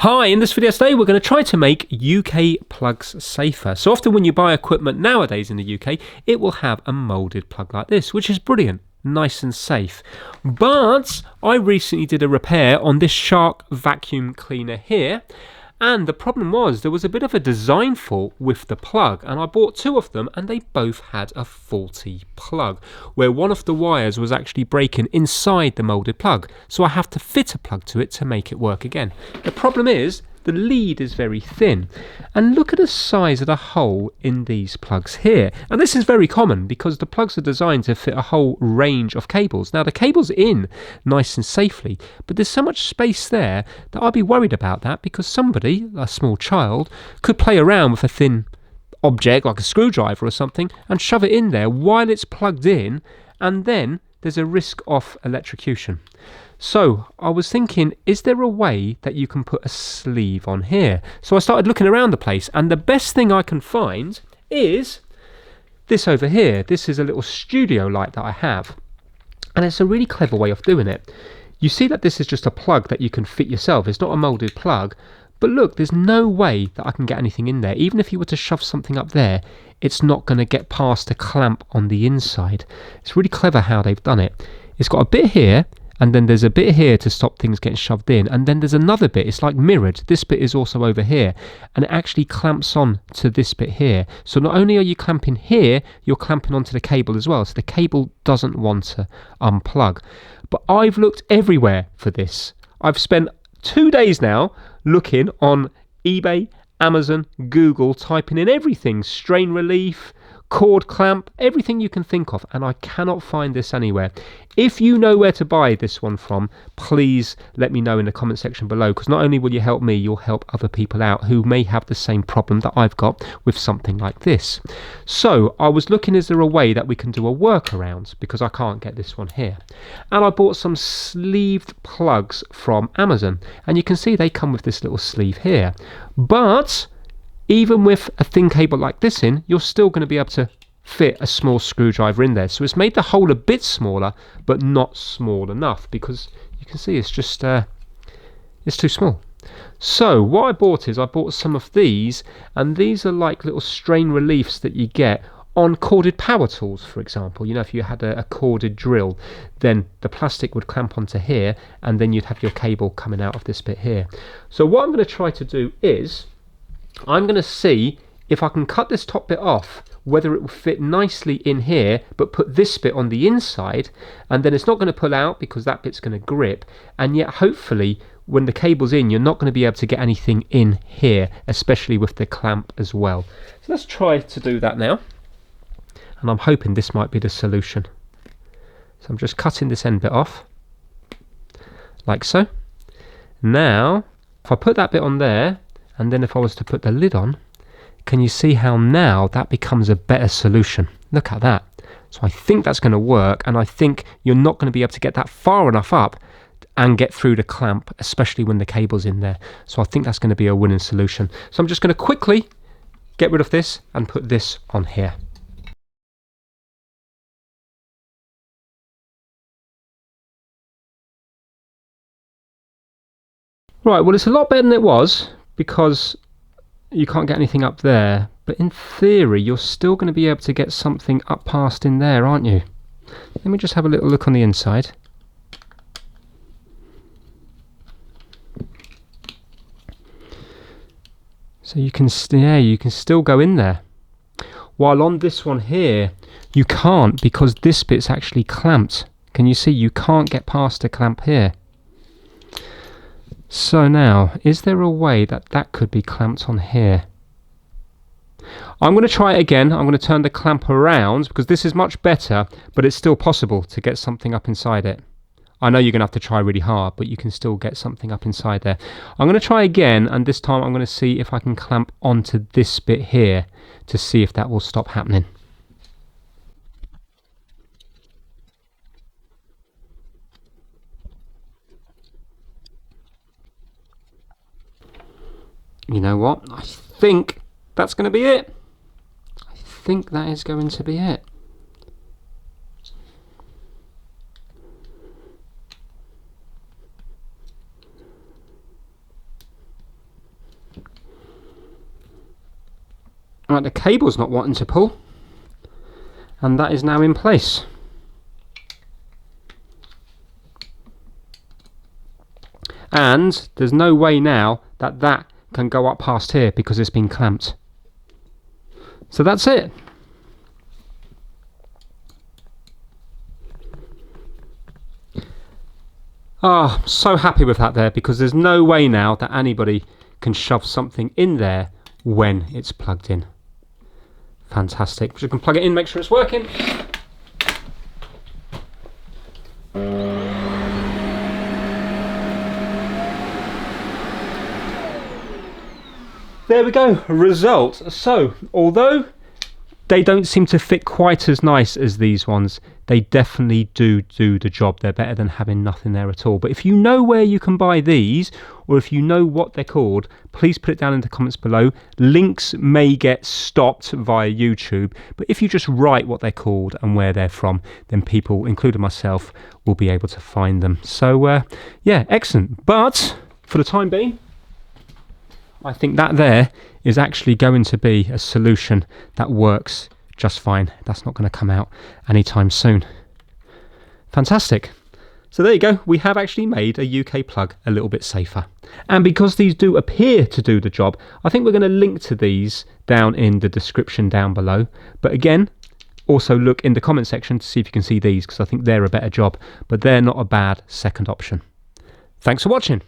Hi, in this video today we're going to try to make UK plugs safer. So often when you buy equipment nowadays in the UK, it will have a moulded plug like this, which is brilliant, nice and safe. But I recently did a repair on this Shark vacuum cleaner here, and the problem was there was a bit of a design fault with the plug, and I bought two of them and they both had a faulty plug, where one of the wires was actually breaking inside the moulded plug, so I have to fit a plug to it to make it work again. The problem is the lead is very thin, and look at the size of the hole in these plugs here. And this is very common because the plugs are designed to fit a whole range of cables. Now the cable's in nice and safely, but there's so much space there that I'd be worried about that, because somebody, a small child, could play around with a thin object like a screwdriver or something and shove it in there while it's plugged in, and then there's a risk of electrocution. So I was thinking, is there a way that you can put a sleeve on here? So I started looking around the place, and the best thing I can find is this over here. This is a little studio light that I have, and it's a really clever way of doing it. You see that this is just a plug that you can fit yourself. It's not a moulded plug, but look, there's no way that I can get anything in there. Even if you were to shove something up there, it's not going to get past the clamp on the inside. It's really clever how they've done it. It's got a bit here, and then there's a bit here to stop things getting shoved in, and then there's another bit. It's like mirrored. This bit is also over here, and it actually clamps on to this bit here. So not only are you clamping here, you're clamping onto the cable as well, so the cable doesn't want to unplug. But I've looked everywhere for this. I've spent 2 days now looking on eBay, Amazon, Google, typing in everything, strain relief, cord clamp, everything you can think of, and I cannot find this anywhere. If you know where to buy this one from, please let me know in the comment section below, because not only will you help me, you'll help other people out who may have the same problem that I've got with something like this. So I was looking, is there a way that we can do a workaround, because I can't get this one here. And I bought some sleeved plugs from Amazon, and you can see they come with this little sleeve here. But even with a thin cable like this in, you're still going to be able to fit a small screwdriver in there. So it's made the hole a bit smaller, but not small enough, because you can see it's just it's too small. So what I bought is I bought some of these, and these are like little strain reliefs that you get on corded power tools, for example. You know, if you had a corded drill, then the plastic would clamp onto here, and then you'd have your cable coming out of this bit here. So what I'm going to try to do is I'm going to see if I can cut this top bit off, whether it will fit nicely in here, but put this bit on the inside, and then it's not going to pull out because that bit's going to grip, and yet hopefully when the cable's in, you're not going to be able to get anything in here, especially with the clamp as well. So let's try to do that now, and I'm hoping this might be the solution. So I'm just cutting this end bit off, like so. Now, if I put that bit on there, and then if I was to put the lid on, can you see how now that becomes a better solution? Look at that. So I think that's going to work, and I think you're not going to be able to get that far enough up and get through the clamp, especially when the cable's in there. So I think that's going to be a winning solution. So I'm just going to quickly get rid of this and put this on here. Right, well, it's a lot better than it was, because you can't get anything up there, but in theory you're still going to be able to get something up past in there, aren't you? Let me just have a little look on the inside. So you can still go in there, while on this one here you can't, because this bit's actually clamped. Can you see? You can't get past the clamp here. So now, is there a way that that could be clamped on here? I'm going to try it again. I'm going to turn the clamp around, because this is much better, but it's still possible to get something up inside it. I know you're going to have to try really hard, but you can still get something up inside there. I'm going to try again, and this time I'm going to see if I can clamp onto this bit here to see if that will stop happening. You know what? I think that's going to be it. I think that is going to be it. like the cable's not wanting to pull, and that is now in place. And there's no way now that that can go up past here because it's been clamped. So that's it. Ah, so happy with that there, because there's no way now that anybody can shove something in there when it's plugged in. Fantastic. Just can plug it in, make sure it's working. There we go, result. So, although they don't seem to fit quite as nice as these ones, they definitely do the job. They're better than having nothing there at all. But if you know where you can buy these, or if you know what they're called, please put it down in the comments below. Links may get stopped via YouTube, but if you just write what they're called and where they're from, then people, including myself, will be able to find them. So, yeah, excellent. But for the time being, I think that there is actually going to be a solution that works just fine. That's not going to come out anytime soon. Fantastic. So there you go. We have actually made a UK plug a little bit safer. And because these do appear to do the job, I think we're going to link to these down in the description down below. But again, also look in the comment section to see if you can see these, because I think they're a better job, but they're not a bad second option. Thanks for watching.